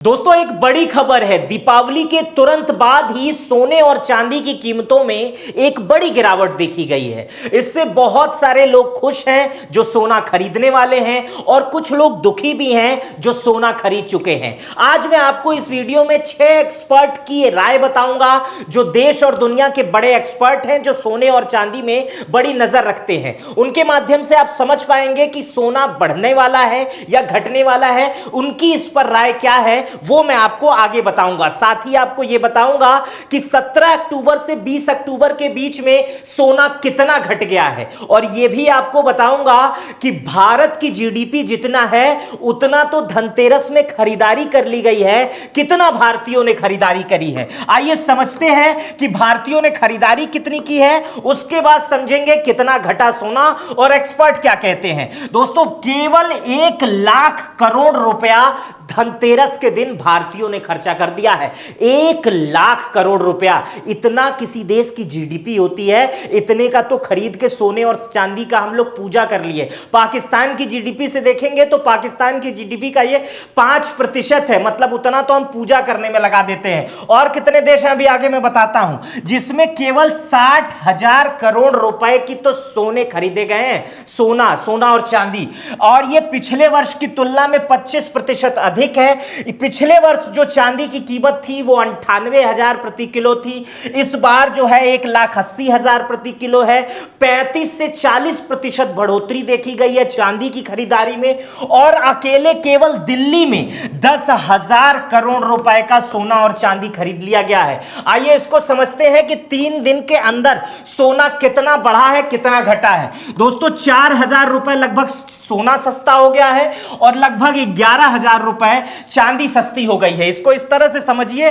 दोस्तों एक बड़ी खबर है। दीपावली के तुरंत बाद ही सोने और चांदी की कीमतों में एक बड़ी गिरावट देखी गई है। इससे बहुत सारे लोग खुश हैं जो सोना खरीदने वाले हैं और कुछ लोग दुखी भी हैं जो सोना खरीद चुके हैं। आज मैं आपको इस वीडियो में 6 एक्सपर्ट की राय बताऊंगा जो देश और दुनिया के बड़े एक्सपर्ट हैं, जो सोने और चांदी में बड़ी नजर रखते हैं। उनके माध्यम से आप समझ पाएंगे कि सोना बढ़ने वाला है या घटने वाला है। उनकी इस पर राय क्या है वो मैं आपको आगे बताऊंगा। साथ ही आपको यह बताऊंगा कि 17 अक्टूबर से 20 अक्टूबर के बीच में सोना कितना घट गया है, और यह भी आपको बताऊंगा कि भारत की जीडीपी जितना है उतना तो धनतेरस में खरीदारी कर ली गई है। कितना भारतीयों ने खरीदारी करी है, आइए समझते हैं कि भारतीयों ने खरीदारी कितनी की है। उसके बाद समझेंगे कितना घटा सोना और एक्सपर्ट क्या कहते हैं। दोस्तों केवल 1 लाख करोड़ रुपया धनतेरस के दिन भारतीयों ने खर्चा कर दिया है। 1 लाख करोड़ रुपया, इतना किसी देश की जीडीपी होती है। इतने का तो खरीद के सोने और चांदी का हम लोग पूजा कर लिए। पाकिस्तान की जीडीपी से देखेंगे तो पाकिस्तान की जीडीपी का ये 5% है, मतलब उतना तो हम पूजा करने में लगा देते हैं। और कितने देश हैं अभी आगे मैं बताता हूं जिसमें केवल 60,000 करोड़ रुपए की तो सोने खरीदे गए हैं। सोना और चांदी, और ये पिछले वर्ष की तुलना में 25% अधिक है। पिछले वर्ष जो चांदी की कीमत थी वो 98,000 प्रति किलो थी। इस बार जो है 1,80,000 प्रति किलो है। 35 से 40% बढ़ोतरी देखी गई है चांदी की खरीदारी में। और अकेले केवल दिल्ली में 10,000 करोड़ रुपए का सोना और चांदी खरीद लिया गया है। आइए इसको समझते हैं कि 3 दिन के अंदर सोना कितना बढ़ा है, कितना घटा है। दोस्तों 4,000 रुपए लगभग सोना सस्ता हो गया है और लगभग 11,000 रुपए चांदी सस्ती हो गई है। इसको इस तरह से समझिए,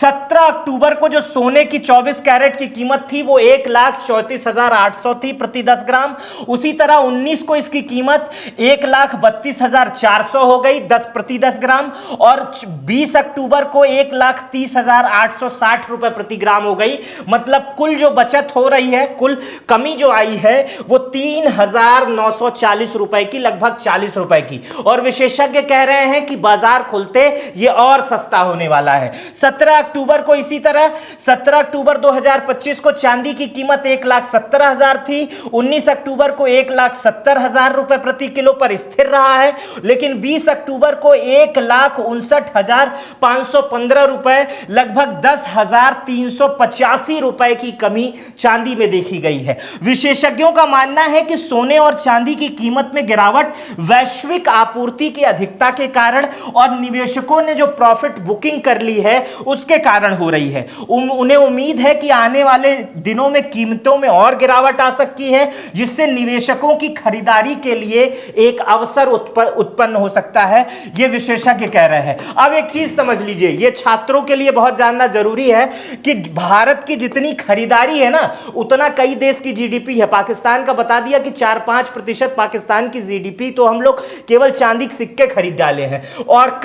17 अक्टूबर को जो सोने की 24 कैरेट की कीमत थी वो 1,34,800 थी प्रति 10 ग्राम। उसी तरह 19 को इसकी कीमत 1,32,400 हो गई 10 प्रति 10 ग्राम। और 20 अक्टूबर को 1,30,860 रुपए प्रति ग्राम हो गई। मतलब कुल जो बचत हो रही है, कुल कमी जो आई है वो 3,940 रुपए की, लगभग 40 रुपए की। और विशेषज्ञ कह रहे हैं कि बाजार खुलते ये और सस्ता होने वाला है। 17 अक्टूबर को इसी तरह 17 अक्टूबर 2025 को चांदी की कीमत 1,70,000 थी। 19 अक्टूबर को 1,70,000 रुपए प्रति किलो पर स्थिर रहा है। लेकिन 20 अक्टूबर को 1,59,515 रुपए, लगभग 10,385 रुपए की कमी चांदी में देखी गई है। विशेषज्ञों का मानना है कि सोने और चांदी की कीमत में गिरावट वैश्विक आपूर्ति की अधिकता के कारण और निवेशकों ने जो प्रॉफिट बुकिंग कर ली है उसके कारण हो रही है। उन्हें उम्मीद है कि आने वाले दिनों में कीमतों में और गिरावट आ सकती है, जिससे निवेशकों की खरीदारी के लिए एक अवसर उत्पन्न हो सकता है, यह विशेषज्ञ कह रहे हैं। अब एक चीज समझ लीजिए, यह छात्रों के लिए बहुत जानना जरूरी है कि भारत की जितनी खरीदारी है ना, उतना कई देश की जीडीपी है। पाकिस्तान का बता दिया कि 4-5% पाकिस्तान की जीडीपी तो हम लोग केवल चांदी के सिक्के खरीद डाले हैं। और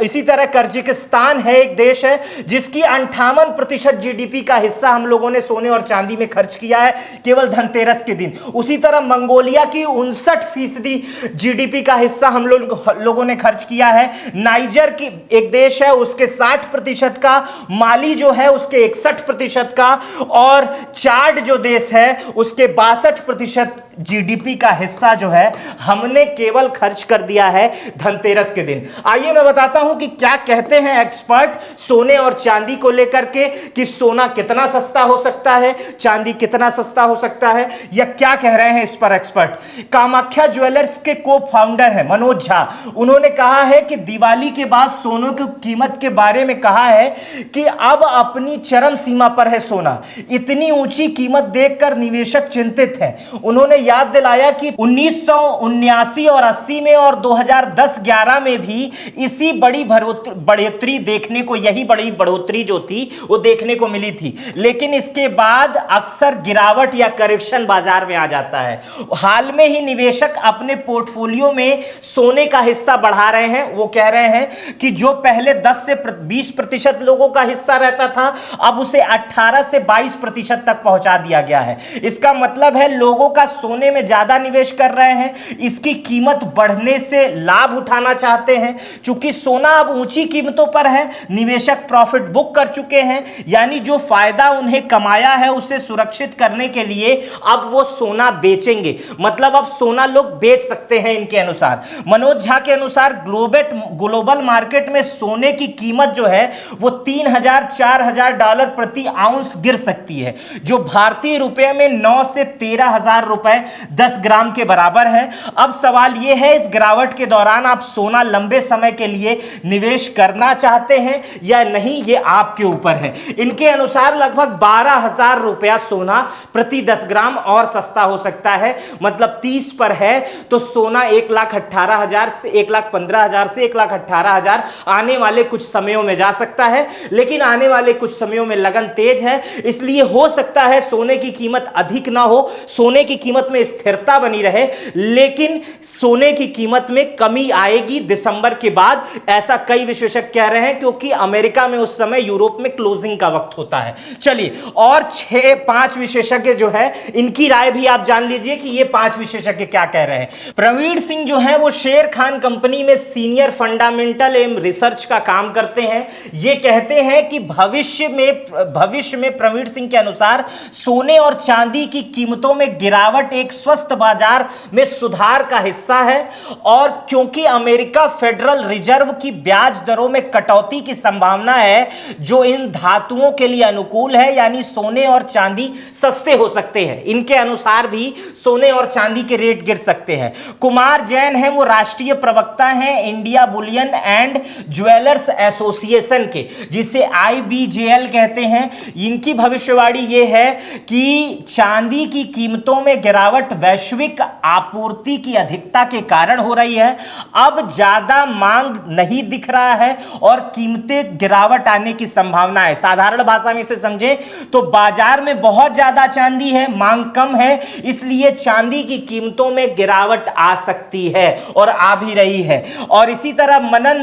इसी तरह कर्जिस्तान है, एक देश है जिसकी 58% जीडीपी का हिस्सा हम लोगों ने सोने और चांदी में खर्च किया है केवल धनतेरस के दिन। उसी तरह मंगोलिया की 59% जीडीपी का हिस्सा हम लोगों ने खर्च किया है। नाइजर की एक देश है, उसके 60% का, माली जो है उसके 61% का, और चाड जो देश है उसके 62% जीडीपी का हिस्सा जो है हमने केवल खर्च कर दिया है धनतेरस के दिन। आइए मैं बताता हूं कि क्या कहते हैं एक्सपर्ट सोने और चांदी को लेकर के, कि सोना कितना सस्ता हो सकता है, चांदी कितना सस्ता हो सकता है, या क्या कह रहे हैं इस पर एक्सपर्ट। कामाख्या ज्वेलर्स के को फाउंडर है मनोज झा। उन्होंने कहा है कि दिवाली के बाद सोने की कीमत के बारे में कहा है कि अब अपनी चरम सीमा पर है सोना। इतनी ऊंची कीमत देखकर निवेशक चिंतित हैं। उन्होंने याद दिलाया कि 1979 और 80 में और 2010-11 में भी इसी बड़ी बढ़ोतरी देखने को, यही बड़ी बढ़ोतरी जो थी वो देखने को मिली थी। लेकिन इसके बाद अक्सर गिरावट या करेक्शन बाजार में आ जाता है। हाल में ही निवेशक अपने पोर्टफोलियो में सोने का हिस्सा बढ़ा रहे हैं। वो कह रहे हैं कि जो पहले 10 से 20% लोगों का हिस्सा रहता था, अब उसे 18 से 22% तक पहुंचा दिया गया है। इसका मतलब है लोगों का सोने में ज्यादा निवेश कर रहे हैं, इसकी कीमत बढ़ने से लाभ उठाना चाहते हैं। चूंकि सोना अब ऊंची कीमतों पर है, निवेशक प्रॉफिट बुक कर चुके हैं, यानी जो फायदा उन्हें कमाया है उसे सुरक्षित करने के लिए अब वो सोना बेचेंगे, मतलब अब सोना लोग बेच सकते हैं इनके अनुसार। मनोज झा के अनुसार ग्लोबल मार्केट में सोने की कीमत जो है वो $3,000-4,000 प्रति आउंस गिर सकती है, जो भारतीय रुपए में 9 से 13,000 रुपए 10 ग्राम के बराबर है। अब सवाल यह है, इस गिरावट के दौरान आप सोना लंबे समय के लिए निवेश करना चाहते हैं या नहीं, यह आपके ऊपर है। इनके अनुसार लगभग 12,000 रुपया सोना प्रति 10 ग्राम और सस्ता हो सकता है, मतलब 30 पर है तो सोना 1,18,000 से 1,15,000 से 1,18,000 आने वाले कुछ समयों में जा सकता है। लेकिन आने वाले कुछ समयों में लगन तेज है, इसलिए हो सकता है सोने की कीमत अधिक ना हो, सोने की कीमत में स्थिरता बनी रहे, लेकिन सोने की कीमत में कमी आएगी दिसंबर के बाद, ऐसा कई विशेषज्ञ कह रहे हैं, क्योंकि अमेरिका में उस समय यूरोप में क्लोजिंग का वक्त होता है। चलिए, और 6-5 विशेषज्ञ जो है इनकी राय भी आप जान लीजिए कि ये 5 विशेषज्ञ क्या कह रहे हैं। प्रवीण सिंह जो है वो शेर खान कंपनी में सीनियर फंडामेंटल एवं रिसर्च का काम करते हैं। ये कहते हैं कि भविष्य में प्रवीण सिंह के अनुसार सोने और चांदी की कीमतों में गिरावट एक स्वस्थ बाजार में सुधार का हिस्सा है, और क्योंकि अमेरिका फेडरल रिजर्व की ब्याज दरों में कटौती की संभावना है जो इन धातुओं के लिए अनुकूल है, यानी सोने और चांदी सस्ते हो सकते हैं। इनके अनुसार भी सोने और चांदी के रेट गिर सकते हैं। कुमार जैन है वो राष्ट्रीय प्रवक्ता हैं India Boolean and jewellers association के, जिसे IBJL कहते हैं। इनकी भविष्यवाणी ये है कि चांदी की कीमतों में गिरावट वैश्विक आपूर्ति की अधिकता के कारण हो रही है, अब ज्यादा मांग नहीं दिख रहा है और कीमतें गिरावट आने की संभावना है। साधारण भाषा में इसे समझें तो बाजार में बहुत ज्यादा चांदी है, मांग कम है, इसलिए चांदी की कीमतों में गिरावट आ सकती है और आ भी रही है। और इसी तरह मनन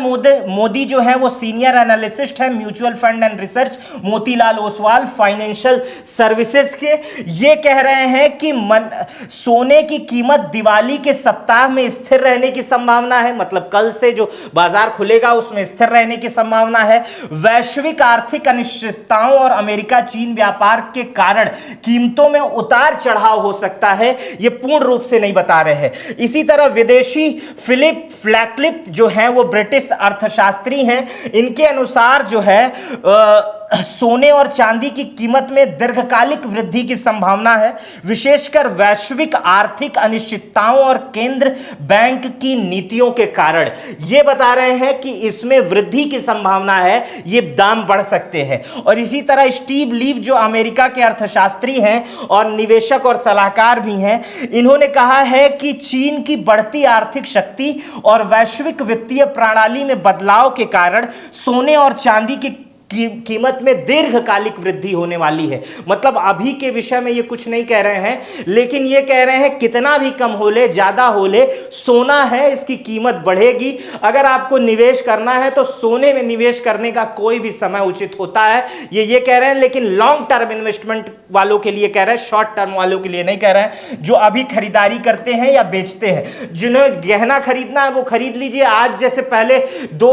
मोदी जो है वो सीनियर एनालिस्ट है mutual fund and research Motilal Oswal financial services के, ये कह रहे हैं कि सोने की कीमत दिवाली के सप्ताह में स्थिर रहने की संभावना है, मतलब कल से जो बाजार खुलेगा उसमें स्थिर रहने की संभावना है। वैश्विक आर्थिक अनिश्चितताओं और अमेरिका चीन व्यापार के कारण कीमतों में उतार चढ़ाव हो सकता है, ये पूर्ण रूप से नहीं बता रहे हैं। इसी तरह विदेशी फिलिप फ्लैक्लिप जो है वो ब्रिटिश अर्थशास्त्री हैं, इनके अनुसार जो है सोने और चांदी की कीमत में दीर्घकालिक वृद्धि की संभावना है, विशेषकर वैश्विक आर्थिक अनिश्चितताओं और केंद्र बैंक की नीतियों के कारण। ये बता रहे हैं कि इसमें वृद्धि की संभावना है, ये दाम बढ़ सकते हैं। और इसी तरह स्टीव लीव जो अमेरिका के अर्थशास्त्री हैं और निवेशक और सलाहकार भी हैं, इन्होंने कहा है कि चीन की बढ़ती आर्थिक शक्ति और वैश्विक वित्तीय प्रणाली में बदलाव के कारण सोने और चांदी की कीमत में दीर्घकालिक वृद्धि होने वाली है। मतलब अभी के विषय में ये कुछ नहीं कह रहे हैं, लेकिन ये कह रहे हैं कितना भी कम हो ले, ज्यादा हो ले, सोना है इसकी कीमत बढ़ेगी। अगर आपको निवेश करना है तो सोने में निवेश करने का कोई भी समय उचित होता है, ये कह रहे हैं। लेकिन लॉन्ग टर्म इन्वेस्टमेंट वालों के लिए कह रहे हैं, शॉर्ट टर्म वालों के लिए नहीं कह रहे हैं, जो अभी खरीदारी करते हैं या बेचते हैं। जिन्हें गहना खरीदना है वो खरीद लीजिए। आज जैसे पहले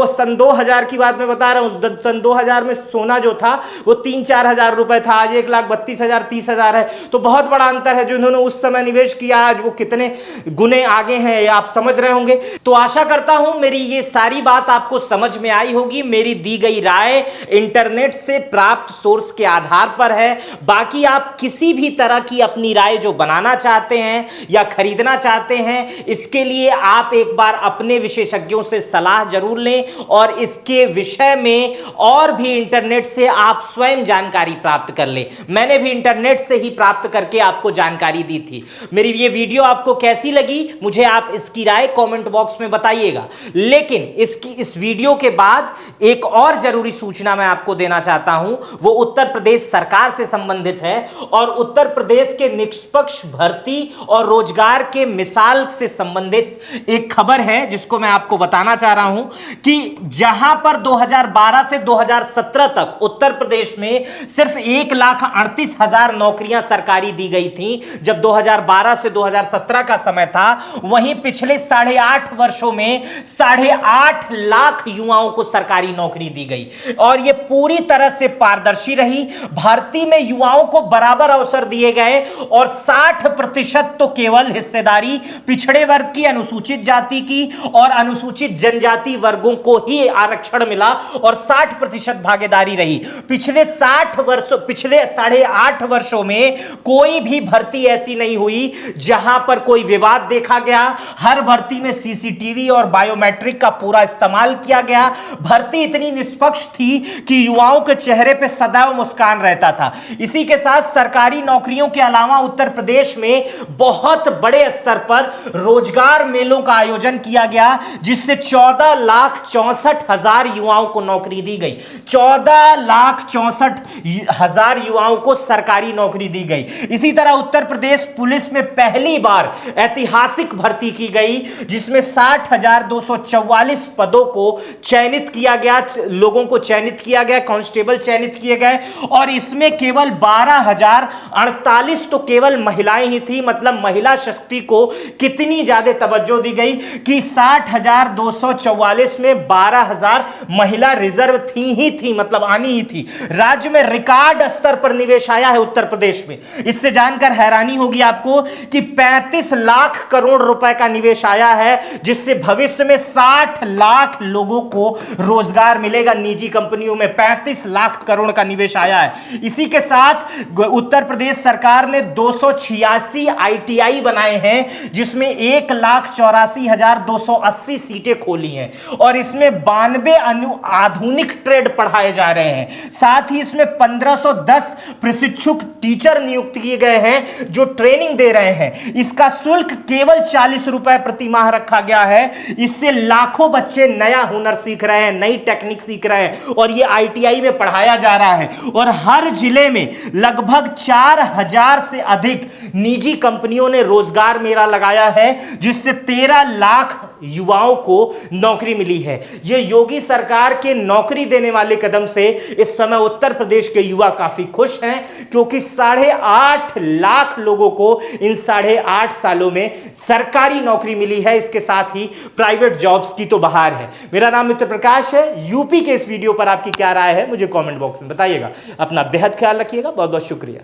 सन 2000 की बात मैं बता रहा हूं, सन 2000 में सोना जो था वो 3-4 हजार रुपए था, आज 1,32,000 30,000 है, तो बहुत बड़ा अंतर है। जो इन्होंने उस समय निवेश किया आज वो कितने गुने आगे हैं, आप समझ रहे होंगे। तो आशा करता हूं मेरी ये सारी बात आपको समझ में आई होगी। मेरी दी गई राय इंटरनेट से प्राप्त सोर्स के आधार पर है, बाकी आप किसी भी तरह की अपनी राय जो बनाना चाहते हैं या खरीदना चाहते हैं, इसके लिए आप एक बार अपने विशेषज्ञों से सलाह जरूर लें और इसके विषय में और भी इंटरनेट से आप स्वयं जानकारी प्राप्त कर ले। मैंने भी इंटरनेट से ही प्राप्त करके आपको जानकारी दी थी। मेरी ये वीडियो आपको कैसी लगी मुझे आप इसकी राय कमेंट बॉक्स में बताइएगा। लेकिन इस वीडियो के बाद एक और जरूरी सूचना मैं आपको देना चाहता हूं, वो उत्तर प्रदेश सरकार से संबंधित है और उत्तर प्रदेश के निष्पक्ष भर्ती और रोजगार के मिसाल से संबंधित एक खबर है जिसको मैं आपको बताना चाह रहा हूं कि जहां पर 2012 से 2017 2017 तक उत्तर प्रदेश में सिर्फ 1,38,000 नौकरियां सरकारी दी गई थी, जब 2012 से 2017 का समय था। वहीं पिछले 8.5 वर्षों में 8.5 लाख युवाओं को सरकारी नौकरी दी गई और यह पूरी तरह से पारदर्शी रही। भर्ती में युवाओं को बराबर अवसर दिए गए और 60% तो केवल हिस्सेदारी पिछड़े वर्ग की, अनुसूचित जाति की और अनुसूचित जनजाति वर्गों को ही आरक्षण मिला और 60% भागीदारी रही। पिछले 8.5 वर्षों में कोई भी भर्ती ऐसी नहीं हुई जहां पर कोई विवाद देखा गया। हर भर्ती में सीसीटीवी और बायोमेट्रिक का पूरा इस्तेमाल किया गया। भर्ती इतनी निष्पक्ष थी कि युवाओं के चेहरे पे सदैव मुस्कान रहता था। इसी के साथ सरकारी नौकरियों के अलावा उत्तर प्रदेश में बहुत बड़े स्तर पर रोजगार मेलों का आयोजन किया गया, जिससे 14,64,000 युवाओं को नौकरी दी गई। 14,64,000 युवाओं को सरकारी नौकरी दी गई। इसी तरह उत्तर प्रदेश पुलिस में पहली बार ऐतिहासिक भर्ती की गई, जिसमें 60,244 पदों को चयनित किया गया, लोगों को चयनित किया गया, कांस्टेबल चयनित किए गए और इसमें केवल 12,048 तो केवल महिलाएं ही थी। मतलब महिला शक्ति को कितनी ज्यादा तवज्जो दी गई कि 60,244 में 12,000 महिला रिजर्व थी, मतलब आनी ही थी। राज्य में रिकॉर्ड स्तर पर निवेश आया है उत्तर प्रदेश में। इससे जानकर हैरानी होगी आपको कि 35 लाख करोड़ रुपए का निवेश आया है, जिससे भविष्य में 60 लाख लोगों को रोजगार मिलेगा। निजी कंपनियों में 35 लाख करोड़ का निवेश आया है। इसी के साथ उत्तर प्रदेश सरकार ने 286 आईटीआई बनाए हैं, जिसमें 1,84,280 सीटें खोली हैं और इसमें 92 आधुनिक ट्रेड पढ़ाए जा रहे हैं। साथ ही इसमें 1510 प्रशिक्षुक टीचर नियुक्त किए गए हैं जो ट्रेनिंग दे रहे हैं। इसका शुल्क केवल 40 रुपए प्रति माह रखा गया है। इससे लाखों बच्चे नया हुनर सीख रहे हैं, नई टेक्निक सीख रहे हैं और यह आईटीआई में पढ़ाया जा रहा है। और हर जिले में लगभग 4,000 से अधिक निजी कंपनियों ने रोजगार मेला लगाया है, जिससे 13 लाख युवाओं को नौकरी मिली है। यह योगी सरकार के नौकरी देने वाले कदम से इस समय उत्तर प्रदेश के युवा काफी खुश हैं, क्योंकि 8.5 लाख लोगों को इन 8.5 सालों में सरकारी नौकरी मिली है। इसके साथ ही प्राइवेट जॉब्स की तो बहार है। मेरा नाम मित्र प्रकाश है। यूपी के इस वीडियो पर आपकी क्या राय है मुझे कमेंट बॉक्स में बताइएगा। अपना बेहद ख्याल रखिएगा। बहुत बहुत शुक्रिया।